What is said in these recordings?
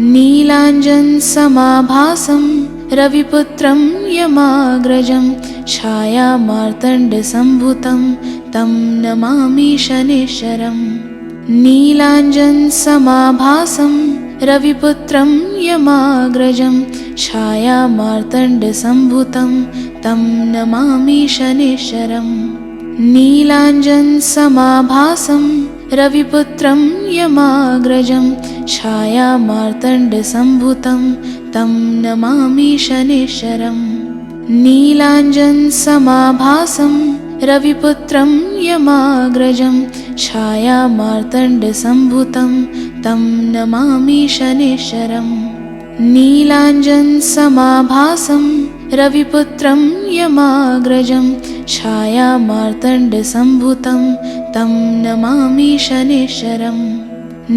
नीलाञ्जनसमाभासं रविपुत्रं यमाग्रजं छायामार्तण्डसम्भूतं तं नमामि शनैश्वरम्। नीलाञ्जनसमाभासं रविपुत्रं यमाग्रजं छायामार्तण्डसम्भूतं तं नमामि शनैश्वरम्। नीलाञ्जनसमाभासं रविपुत्रं यमाग्रजं छायामार्तण्डसम्भूतं तं नमामि शनैश्वरम्। नीलाञ्जनसमाभासं रविपुत्रं यमाग्रजं छायामार्तण्डसम्भूतं तं नमामि शनैश्वरम्। नीलाञ्जनसमाभासं रविपुत्रं यमाग्रजं छायामार्तण्डसम्भूतं तं नमामि शनैश्वरम्।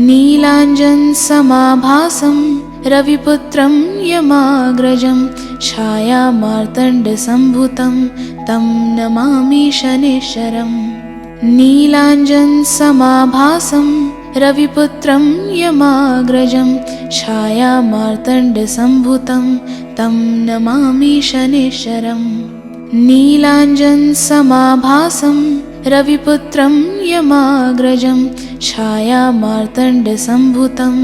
नीलाञ्जनसमाभासं रविपुत्रं यमाग्रजं छायामार्तण्डसम्भूतं तं नमामि शनैश्वरम्। नीलाञ्जनसमाभासं रविपुत्रं यमाग्रजं छायामार्तण्डसम्भूतं तं नमामि शनैश्वरम्। नीलाञ्जनसमाभासं रविपुत्रं यमाग्रजं छायामार्तण्डसम्भूतं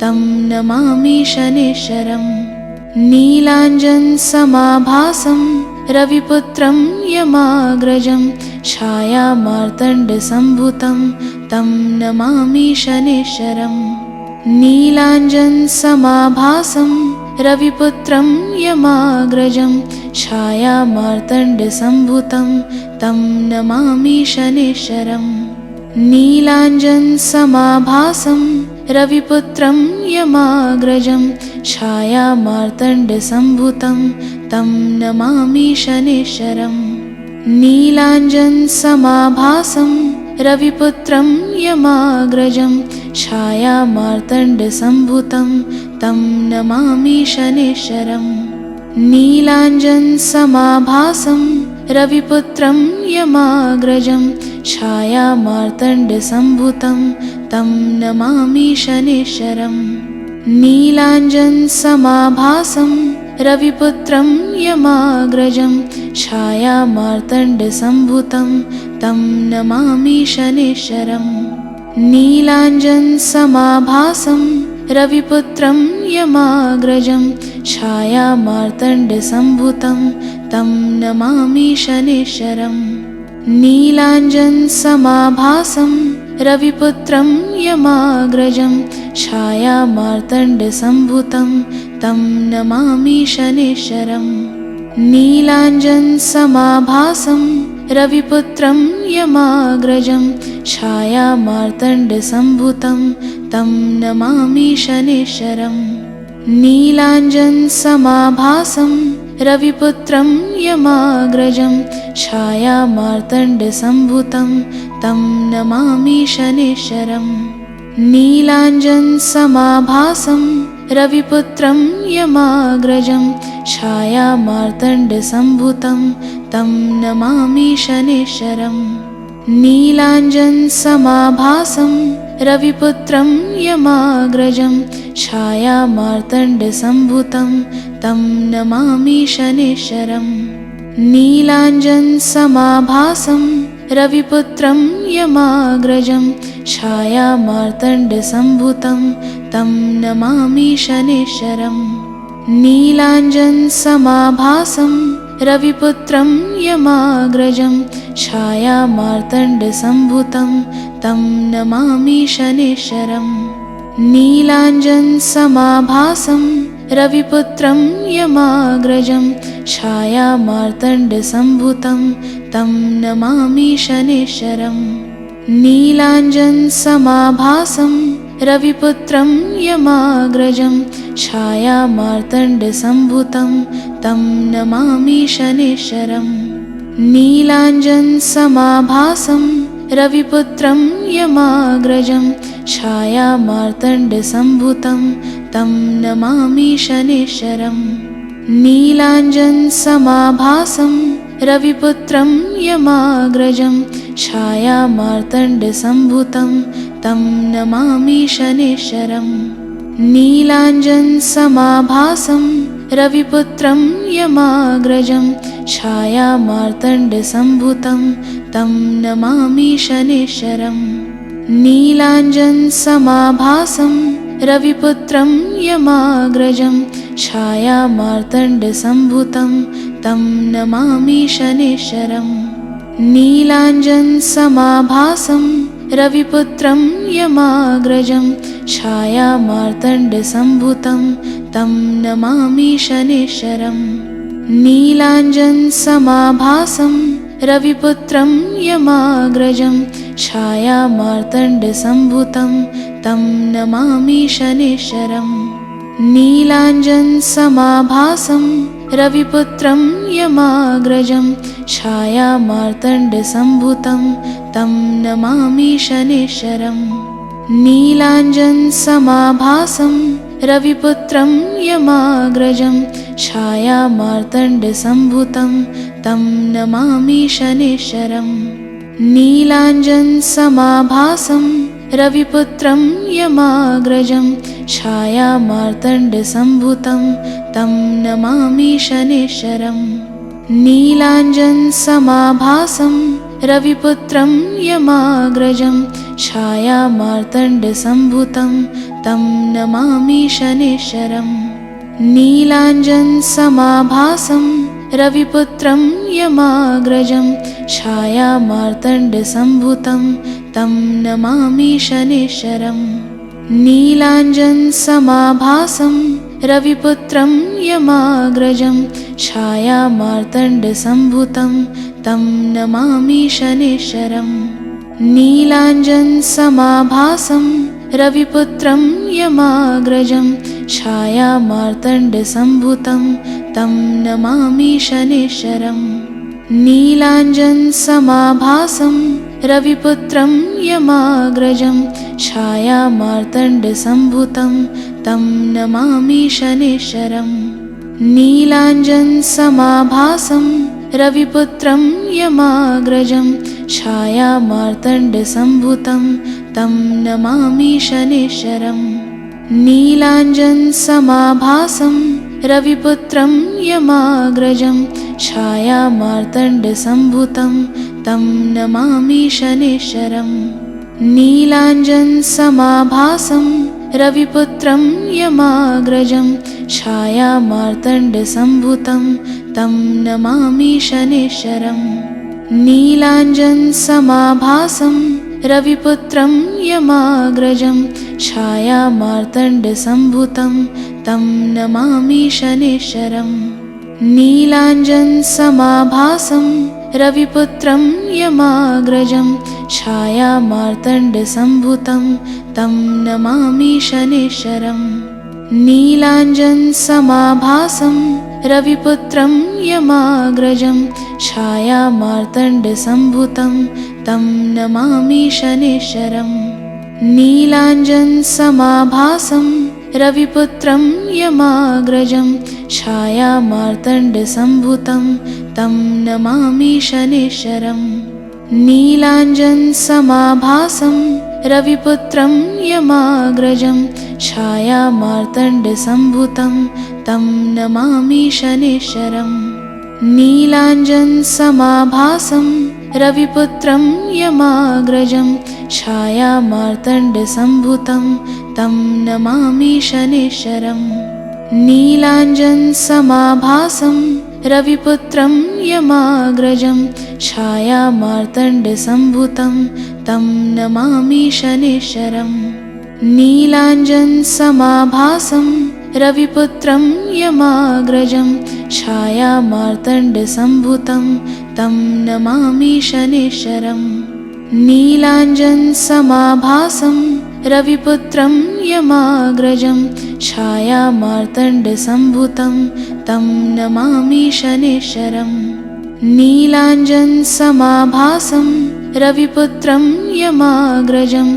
तं नमामि शनैश्वरम्। नीलाञ्जनसमाभासं रविपुत्रं यमाग्रजं छायामार्तण्डसम्भूतं तं नमामि शनैश्वरम्। नीलाञ्जनसमाभासं रविपुत्रं यमाग्रजं छायामार्तण्डसम्भूतं तं नमामि शनैश्वरम्। नीलाञ्जनसमाभासं रविपुत्रं यमाग्रजं छायामार्तण्डसम्भूतं तं नमामि शनैश्वरम्। नीलाञ्जनसमाभासं रविपुत्रं यमाग्रजं छायामार्तण्डसम्भूतं तं नमामि शनैश्वरम्। नीलाञ्जनसमाभासं रविपुत्रं यमाग्रजं छायामार्तण्डसम्भूतं तं नमामि शनैश्वरम्। नीलाञ्जनसमाभासं रविपुत्रं यमाग्रजं छायामार्तण्डसम्भूतं तं नमामि शनैश्वरम्। नीलाञ्जनसमाभासं रविपुत्रं यमाग्रजं छायामार्तण्डसम्भूतं तं नमामि शनैश्वरम्। नीलाञ्जनसमाभासं रविपुत्रं यमाग्रजं छायामार्तण्डसम्भूतं तं नमामि शनैश्वरम्। नीलाञ्जनसमाभासं रविपुत्रं यमाग्रजं छायामार्तण्डसम्भूतं तं नमामि शनैश्वरम्। नीलाञ्जनसमाभासं रविपुत्रं यमाग्रजं छायामार्तण्डसम्भूतं तं नमामि शनैश्वरम्। नीलाञ्जनसमाभासं रविपुत्रं यमाग्रजं छायामार्तण्डसम्भूतं तं नमामि शनैश्वरम्। नीलाञ्जनसमाभासं रविपुत्रं यमाग्रजं छायामार्तण्डसम्भूतं तं नमामि शनैश्वरम्। नीलाञ्जनसमाभासं रविपुत्रं यमाग्रजं छायामार्तण्डसम्भूतं तं नमामि शनैश्वरम्। नीलाञ्जनसमाभासं रविपुत्रं यमाग्रजं छायामार्तण्डसम्भूतं तं नमामि शनैश्वरम्। नीलाञ्जनसमाभासं रविपुत्रं यमाग्रजं छायामार्तण्डसम्भूतं तं नमामि शनैश्वरम्। नीलाञ्जनसमाभासं रविपुत्रं यमाग्रजं छायामार्तण्डसम्भूतं तं नमामि शनैश्वरम्। नीलाञ्जनसमाभासं रविपुत्रं यमाग्रजं छायामार्तण्डसम्भूतं तं नमामि शनैश्वरम्। नीलाञ्जनसमाभासं रविपुत्रं यमाग्रजं छायामार्तण्डसम्भूतं तं नमामि शनैश्वरम्। नीलाञ्जनसमाभासं रविपुत्रं यमाग्रजं छायामार्तण्डसम्भुतं तं नमामि शनैश्चरम् नीलाञ्जनसमाभासं रविपुत्रं यमाग्रजं छायामार्तण्डसम्भुतं तं नमामि शनैश्चरम् नीलाञ्जनसमाभासं रविपुत्रं यमाग्रजं छायामार्तण्डसम्भुतं तं नमामि शनैश्चरम् नीलाञ्जनसमाभासं रविपुत्रं यमाग्रजं छायामार्तण्डसम्भुतं तं नमामि शनैश्चरम् नीलाञ्जनसमाभासं रविपुत्रं यमाग्रजं छायामार्तण्डसम्भुतं तं नमामि शनैश्चरम् नीलाञ्जनसमाभासं रविपुत्रं यमाग्रजं छायामार्तण्डसम्भुतं तं नमामि शनैश्चरम् नीलाञ्जनसमाभासं रविपुत्रं यमाग्रजं छायामार्तण्डसम्भुतं तं नमामि शनैश्चरम् नीलाञ्जनसमाभासं रविपुत्रं यमाग्रजं छायामार्तण्डसम्भुतं तं नमामि शनैश्चरम् नीलाञ्जनसमाभासं रविपुत्रं यमाग्रजं छायामार्तण्डसम्भुतं तं नमामि शनैश्चरम् नीलाञ्जनसमाभासं रविपुत्रं यमाग्रजं छायामार्तण्डसम्भुतं तं नमामि शनैश्चरम् नीलाञ्जनसमाभासं रविपुत्रं यमाग्रजं छायामार्तण्डसम्भुतं तं नमामि शनैश्चरम् नीलाञ्जनसमाभासं रविपुत्रं यमाग्रजं छायामार्तण्डसम्भुतं तं नमामि शनैश्चरम् नीलाञ्जनसमाभासं रविपुत्रं यमाग्रजं छायामार्तण्डसम्भुतं तं नमामि शनैश्चरम् नीलाञ्जनसमाभासं रविपुत्रं यमाग्रजं छायामार्तण्डसम्भुतं तं नमामि शनैश्चरम् नीलाञ्जनसमाभासं रविपुत्रं यमाग्रजं छायामार्तण्डसम्भुतं तं नमामि शनैश्चरम् नीलाञ्जनसमाभासं रविपुत्रं यमाग्रजं छायामार्तण्डसम्भुतं तं नमामि शनैश्चरम् नीलाञ्जनसमाभासं रविपुत्रं यमाग्रजं छायामार्तण्डसम्भुतं तं नमामि शनैश्चरम् नीलाञ्जनसमाभासं रविपुत्रं यमाग्रजं छायामार्तण्डसम्भुतं तं नमामि शनैश्चरम् नीलाञ्जनसमाभासं रविपुत्रं यमाग्रजं छायामार्तण्डसम्भुतं तं नमामि शनैश्चरम् नीलाञ्जनसमाभासं रविपुत्रं यमाग्रजं छायामार्तण्डसम्भुतं तं नमामि शनैश्चरम् नीलाञ्जनसमाभासं रविपुत्रं यमाग्रजं छायामार्तण्डसम्भुतं तं नमामि शनैश्चरम् नीलाञ्जनसमाभासं रविपुत्रं यमाग्रजं छायामार्तण्डसम्भुतं तं नमामि शनैश्चरम् नीलाञ्जनसमाभासं रविपुत्रं यमाग्रजं छायामार्तण्डसम्भुतं तं नमामि शनैश्चरम् नीलाञ्जनसमाभासं रविपुत्रं यमाग्रजं छायामार्तण्डसम्भुतं तं नमामि शनैश्चरम् नीलाञ्जनसमाभासं रविपुत्रं यमाग्रजं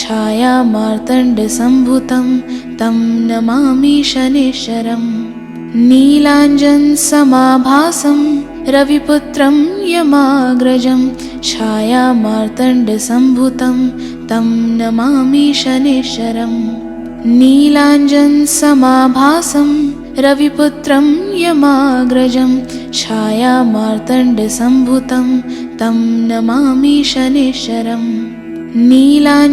छायामार्तण्डसम्भुतं तं नमामि शनैश्चरम् नीलाञ्जनसमाभासं रविपुत्रं यमाग्रजं छायामार्तण्डसम्भुतं तं नमामि शनैश्चरम् नीलाञ्जनसमाभासं रविपुत्रं यमाग्रजं छायामार्तण्डसम्भूतं तं नमामि शनैश्चरम् नीलाञ्जनसमाभासं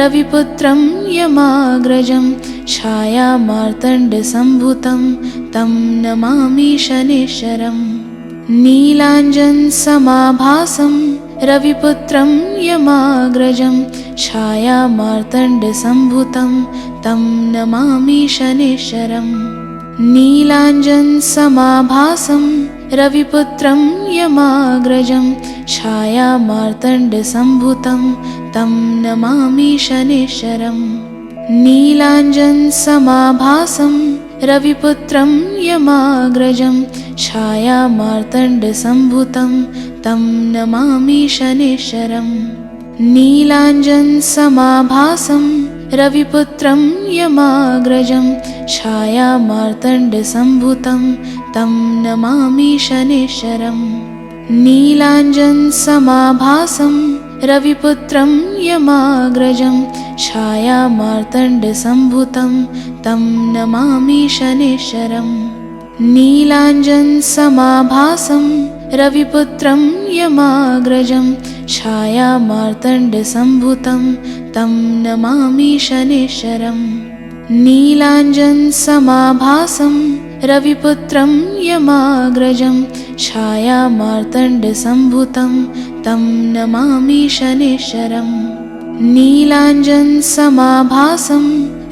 रविपुत्रं यमाग्रजं छायामार्तण्डसम्भूतं तं नमामि शनैश्चरम् नीलाञ्जनसमाभासं रविपुत्रं यमाग्रजं छायामार्तण्डसम्भूतं तं नमामि शनैश्चरम् नीलाञ्जनसमाभासं रविपुत्रं यमाग्रजं छायामार्तण्डसम्भूतं तं नमामि शनैश्चरम् नीलाञ्जनसमाभासं रविपुत्रं यमाग्रजं छायामार्तण्डसम्भूतं तं नमामि शनैश्चरम् नीलाञ्जनसमाभासं रविपुत्रं यमाग्रजं छायामार्तण्डसम्भूतं तं नमामि शनैश्चरम् नीलाञ्जनसमाभासं रविपुत्रं यमाग्रजं छायामार्तण्डसम्भूतं तं नमामि शनैश्चरम् नीलाञ्जनसमाभासं रविपुत्रं यमाग्रजं छायामार्तण्डसम्भूतं तं नमामि शनैश्चरम् नीलाञ्जनसमाभासं रविपुत्रं यमाग्रजं छायामार्तण्डसम्भूतं तं नमामि शनैश्चरम् नीलाञ्जनसमाभासं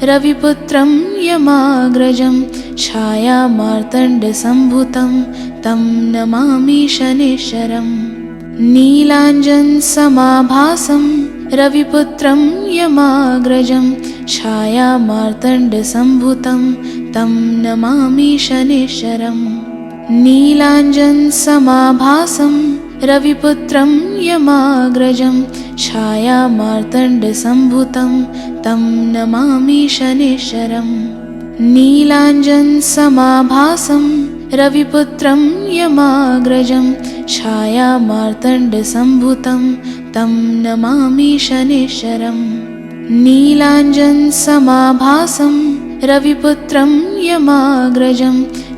रविपुत्रं यमाग्रजं छायामार्तण्डसम्भूतं तं नमामि शनैश्चरम् नीलाञ्जनसमाभासं रविपुत्रं यमाग्रजं छायामार्तण्डसम्भूतं तं नमामि शनैश्चरम् नीलाञ्जनसमाभासं रविपुत्रं यमाग्रजं छायामार्तण्डसम्भूतं तं नमामि शनैश्चरम् नीलाञ्जनसमाभासं रविपुत्रं यमाग्रजं छायामार्तण्डसम्भूतं तं नमामि शनैश्चरम् नीलाञ्जनसमाभासं रविपुत्रं यमाग्रजं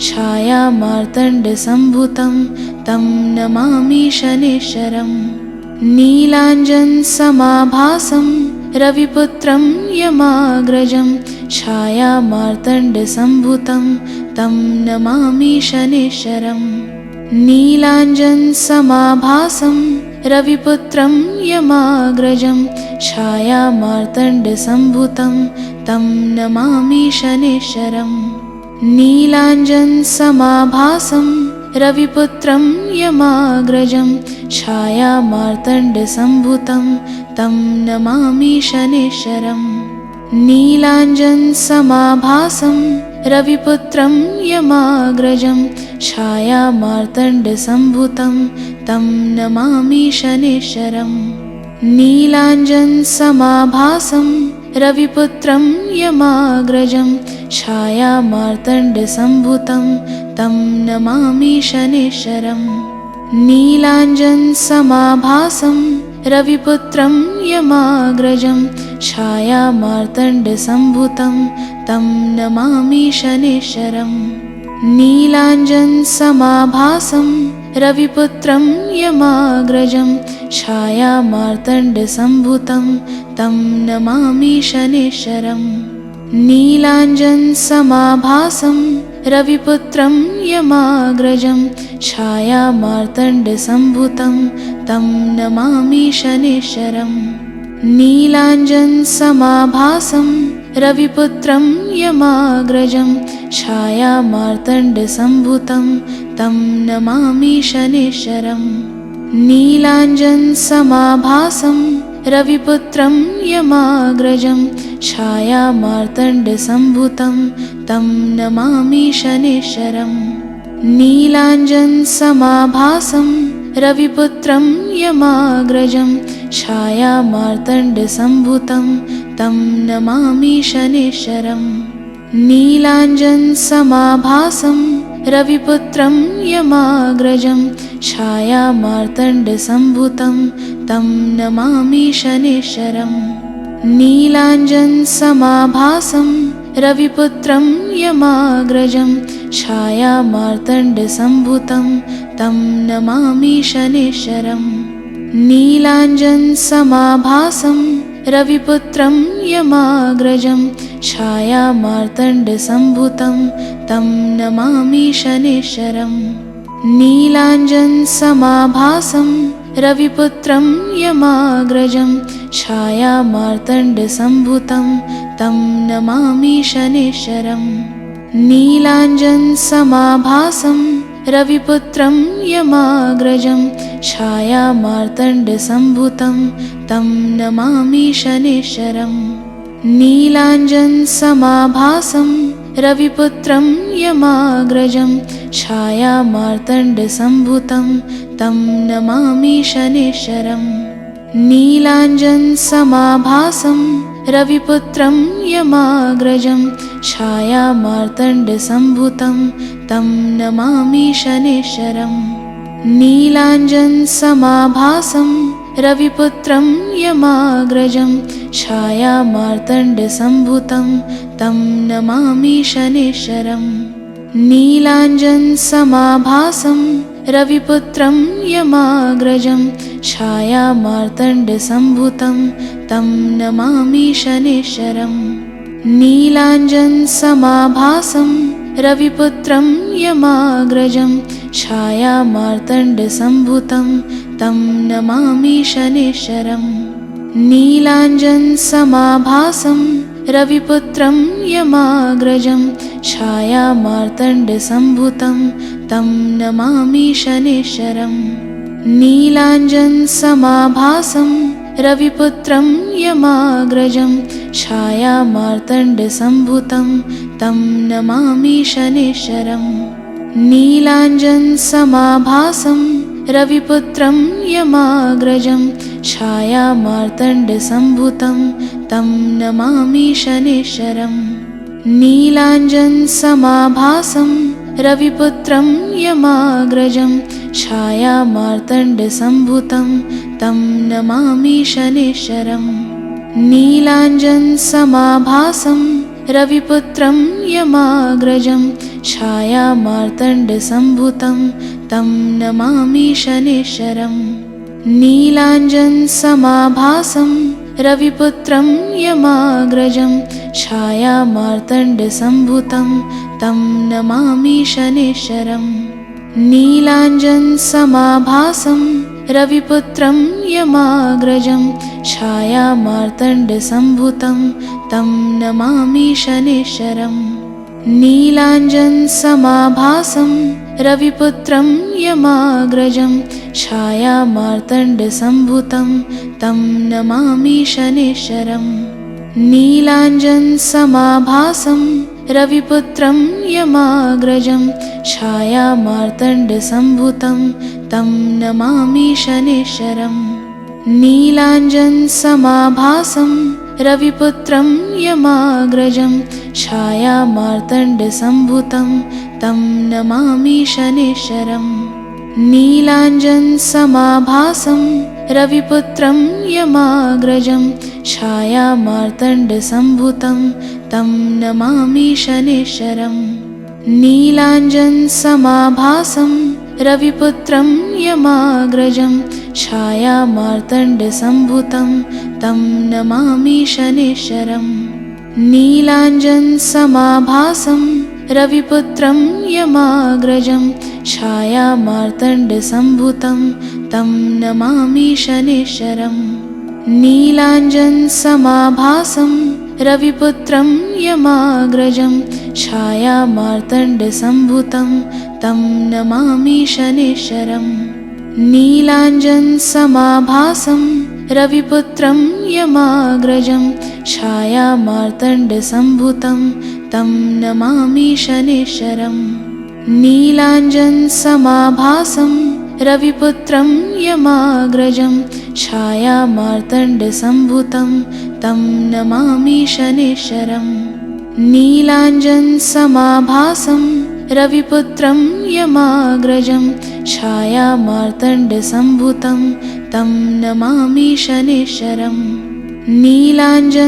छायामार्तण्डसम्भूतं तं नमामि शनैश्चरम् नीलाञ्जनसमाभासं रविपुत्रं यमाग्रजं छायामार्तण्डसम्भूतं तं नमामि शनैश्चरम् नीलाञ्जनसमाभासं रविपुत्रं यमाग्रजं छायामार्तण्डसम्भूतं तं नमामि शनैश्चरम् नीलाञ्जनसमाभासं रविपुत्रं यमाग्रजं छायामार्तण्डसम्भूतं तं नमामि शनैश्चरम् नीलाञ्जनसमाभासं रविपुत्रं यमाग्रजं छायामार्तण्डसम्भूतं तं नमामि शनैश्चरम् नीलाञ्जनसमाभासं रविपुत्रं यमाग्रजं छायामार्तण्डसम्भूतं तं नमामि शनैश्चरम् नीलाञ्जनसमाभासं रविपुत्रं यमाग्रजं छायामार्तण्डसम्भूतं तं नमामि शनैश्चरम् नीलाञ्जनसमाभासं रविपुत्रं यमाग्रजं छायामार्तण्डसम्भूतं तं नमामि शनैश्चरम् नीलाञ्जनसमाभासं रविपुत्रं यमाग्रजं छायामार्तण्डसम्भूतं तं नमामि शनैश्चरम् नीलाञ्जनसमाभासं रविपुत्रं यमाग्रजं छायामार्तण्डसम्भूतं तं नमामि शनैश्चरम् नीलाञ्जनसमाभासं रविपुत्रं यमाग्रजं छायामार्तण्डसम्भूतं तं नमामि शनैश्चरम् नीलाञ्जनसमाभासं रविपुत्रं यमाग्रजं छायामार्तण्डसम्भूतं तं नमामि शनैश्चरम् नीलाञ्जनसमाभासं रविपुत्रं यमाग्रजं छायामार्तण्डसम्भूतं तं नमामि शनैश्चरम् नीलाञ्जनसमाभासं रविपुत्रं यमाग्रजं छायामार्तण्डसम्भूतं तं नमामि शनैश्वरम् नीलाञ्जनसमाभासं रविपुत्रं यमाग्रजं छायामार्तण्डसम्भूतं तं नमामि शनैश्वरम् नीलाञ्जनसमाभासं रविपुत्रं यमाग्रजं छायामार्तण्डसम्भूतं तं नमामि शनैश्वरम् नीलाञ्जनसमाभासं रविपुत्रं यमाग्रजं छायामार्तण्डसम्भूतं तं नमामि शनैश्वरम् नीलाञ्जनसमाभासं रविपुत्रं यमाग्रजं छायामार्तण्डसम्भूतं तं नमामि शनैश्वरम् नीलाञ्जनसमाभासं रविपुत्रं यमाग्रजं छायामार्तण्डसम्भूतं तं नमामि शनैश्वरम् नीलाञ्जनसमाभासं रविपुत्रं यमाग्रजं छायामार्तण्डसम्भूतं तं नमामि शनैश्वरम् नीलाञ्जनसमाभासं रविपुत्रं यमाग्रजं छायामार्तण्डसम्भूतं तं नमामि शनैश्वरम् नीलाञ्जनसमाभासं रविपुत्रं यमाग्रजं छायामार्तण्डसम्भूतं तं नमामि शनैश्वरम् नीलाञ्जनसमाभासं रविपुत्रं यमाग्रजं छायामार्तण्डसम्भूतं तं नमामि शनैश्वरम् नीलाञ्जनसमाभासं रविपुत्रं यमाग्रजं छायामार्तण्डसम्भूतं तं नमामि शनैश्वरम् नीलाञ्जनसमाभासं रविपुत्रं यमाग्रजं छायामार्तण्डसम्भूतं तं नमामि शनैश्वरम् नीलाञ्जनसमाभासं रविपुत्रं यमाग्रजं छायामार्तण्डसम्भूतं तं नमामि शनैश्वरम् नीलाञ्जनसमाभासं रविपुत्रं यमाग्रजं छायामार्तण्डसम्भूतं तं नमामि शनैश्वरम् नीलाञ्जनसमाभासं रविपुत्रं यमाग्रजं छायामार्तण्डसम्भूतं तं नमामि शनैश्वरम् नीलाञ्जनसमाभासं रविपुत्रं यमाग्रजं छायामार्तण्डसम्भूतं तं नमामि शनैश्वरम् नीलाञ्जनसमाभासं रविपुत्रं यमाग्रजं छायामार्तण्डसम्भूतं तं नमामि शनैश्वरम् नीलाञ्जनसमाभासं रविपुत्रं यमाग्रजं छायामार्तण्डसम्भूतं तं नमामि शनैश्वरम् नीलाञ्जनसमाभासं रविपुत्रं यमाग्रजं छायामार्तण्डसम्भूतं तं नमामि शनैश्वरम् नीलाञ्जनसमाभासं रविपुत्रं यमाग्रजं छायामार्तण्डसम्भूतं तं नमामि शनैश्वरम् नीलाञ्जनसमाभासं रविपुत्रं यमाग्रजं छायामार्तण्डसम्भूतं तं नमामि शनैश्वरम् नीलाञ्जनसमाभासं रविपुत्रं यमाग्रजं छायामार्तण्डसम्भूतं तं नमामि शनैश्वरम् नीलाञ्जनसमाभासं रविपुत्रं यमाग्रजं छायामार्तण्डसम्भूतं तं नमामि शनैश्वरम् नीलाञ्जनसमाभासं रविपुत्रं यमाग्रजं छायामार्तण्डसम्भूतं तं नमामि शनैश्वरम् नीलाञ्जनसमाभासं रविपुत्रं यमाग्रजं छायामार्तण्डसम्भूतं तं नमामि शनैश्वरम् नीलाञ्जनसमाभासं रविपुत्रं यमाग्रजं छायामार्तण्डसम्भूतं तं नमामि शनैश्वरम् नीलाञ्जनसमाभासं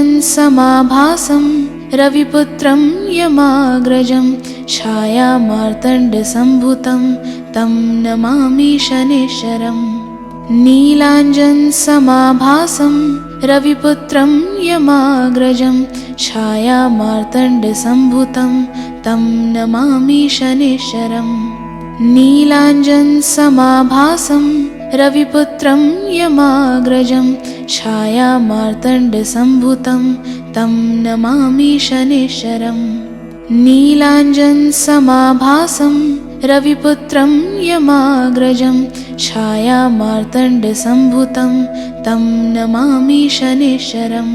रविपुत्रं यमाग्रजं छायामार्तण्डसम्भूतं तं नमामि शनैश्चरम् नीलाञ्जनसमाभासं रविपुत्रं यमाग्रजं छायामार्तण्डसम्भूतं तं नमामि शनैश्चरम् नीलाञ्जनसमाभासं रविपुत्रं यमाग्रजं छायामार्तण्डसम्भूतं तं नमामि शनैश्चरम् नीलाञ्जनसमाभासं रविपुत्रं यमाग्रजं छायामार्तण्डसम्भूतं तं नमामि शनैश्चरम्